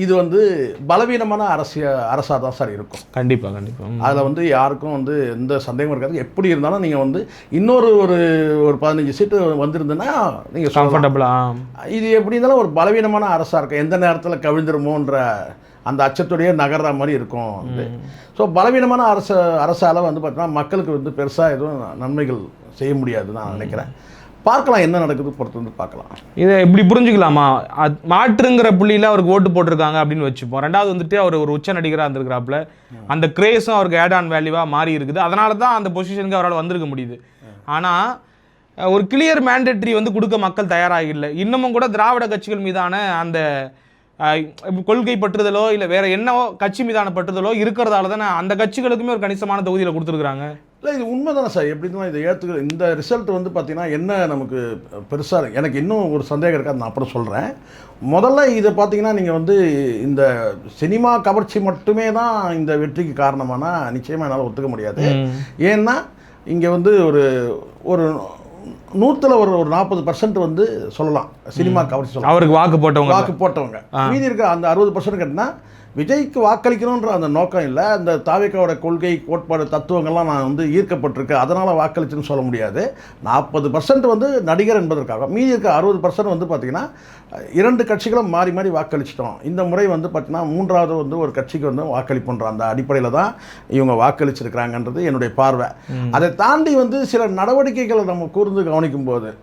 இது வந்து பலவீனமான அரசாக தான் சார் இருக்கும். கண்டிப்பாக. அதில் வந்து யாருக்கும் வந்து எந்த சந்தேகமும் இருக்காது. எப்படி இருந்தாலும் நீங்கள் வந்து இன்னொரு ஒரு 15 சீட்டு வந்திருந்ததுன்னா நீங்கள் கம்ஃபர்டபுளாக. இது எப்படி இருந்தாலும் ஒரு பலவீனமான அரசாக இருக்கும். எந்த நேரத்தில் கவிழ்ந்துருமோன்ற அந்த அச்சத்துடைய நகர்ற மாதிரி இருக்கும். ஸோ பலவீனமான அரசால் வந்து பார்த்தீங்கன்னா மக்களுக்கு வந்து பெருசாக எதுவும் நன்மைகள் செய்ய முடியாது நான் நினைக்கிறேன். பார்க்கலாம் என்ன நடக்குது, பொறுத்து வந்து பார்க்கலாம். இதை இப்படி புரிஞ்சுக்கலாமா? மாற்றுங்கிற புள்ளியில் அவருக்கு ஓட்டு போட்டிருக்காங்க அப்படின்னு வச்சுப்போம். ரெண்டாவது வந்துட்டு அவர் ஒரு உச்ச நடிகராக இருந்திருக்கிறாப்புல, அந்த கிரேஸும் அவருக்கு ஆட் ஆன் வேல்யூவாக மாறி இருக்குது. அதனால தான் அந்த பொசிஷனுக்கு அவரால் வந்திருக்க முடியுது. ஆனால் ஒரு கிளியர் மேண்டேட்ரி வந்து கொடுக்க மக்கள் தயாராக இல்லை. இன்னமும் கூட திராவிட கட்சிகள் மீதான அந்த கொள்கை பற்றுதலோ இல்லை வேற என்னவோ கட்சி மீதான பற்றுதலோ இருக்கிறதால தானே அந்த கட்சிகளுக்குமே ஒரு கணிசமான தொகுதியில் கொடுத்துருக்குறாங்க. இல்லை, இது உண்மை தானே சார். எப்படி தான் இதை ஏற்றுக்க இந்த ரிசல்ட் வந்து பார்த்தீங்கன்னா என்ன நமக்கு பெருசாக எனக்கு இன்னும் ஒரு சந்தேகம் இருக்காது, நான் அப்புறம் சொல்கிறேன். முதல்ல இதை பார்த்தீங்கன்னா நீங்கள் வந்து இந்த சினிமா கவர்ச்சி மட்டுமே தான் இந்த வெற்றிக்கு காரணமானா நிச்சயமாக என்னால் ஒத்துக்க முடியாது. ஏன்னா இங்கே வந்து ஒரு 100ல் ஒரு 40% வந்து சொல்லலாம் சினிமா கவர்ச்சி சொல்லலாம். அவருக்கு வாக்கு போட்டவங்க மீதி இருக்க அந்த 60% கேட்டால் விஜய்க்கு வாக்களிக்கணுன்ற அந்த நோக்கம் இல்லை. அந்த தாவேக்காவோட கொள்கை கோட்பாடு தத்துவங்கள்லாம் நான் வந்து ஈர்க்கப்பட்டிருக்கேன் அதனால் வாக்களிச்சுன்னு சொல்ல முடியாது. 40% வந்து நடிகர் என்பதற்காக, மீதி இருக்க 60% வந்து பார்த்திங்கன்னா 2 கட்சிகளும் மாறி மாறி வாக்களிச்சிட்டோம். இந்த முறை வந்து பார்த்திங்கன்னா 3வது வந்து ஒரு கட்சிக்கு வந்து வாக்களிப்புன்ற அந்த அடிப்படையில் தான் இவங்க வாக்களிச்சிருக்கிறாங்கன்றது என்னுடைய பார்வை. அதை தாண்டி வந்து சில நடவடிக்கைகளை நம்ம கூர்ந்து கவனிக்கும் போது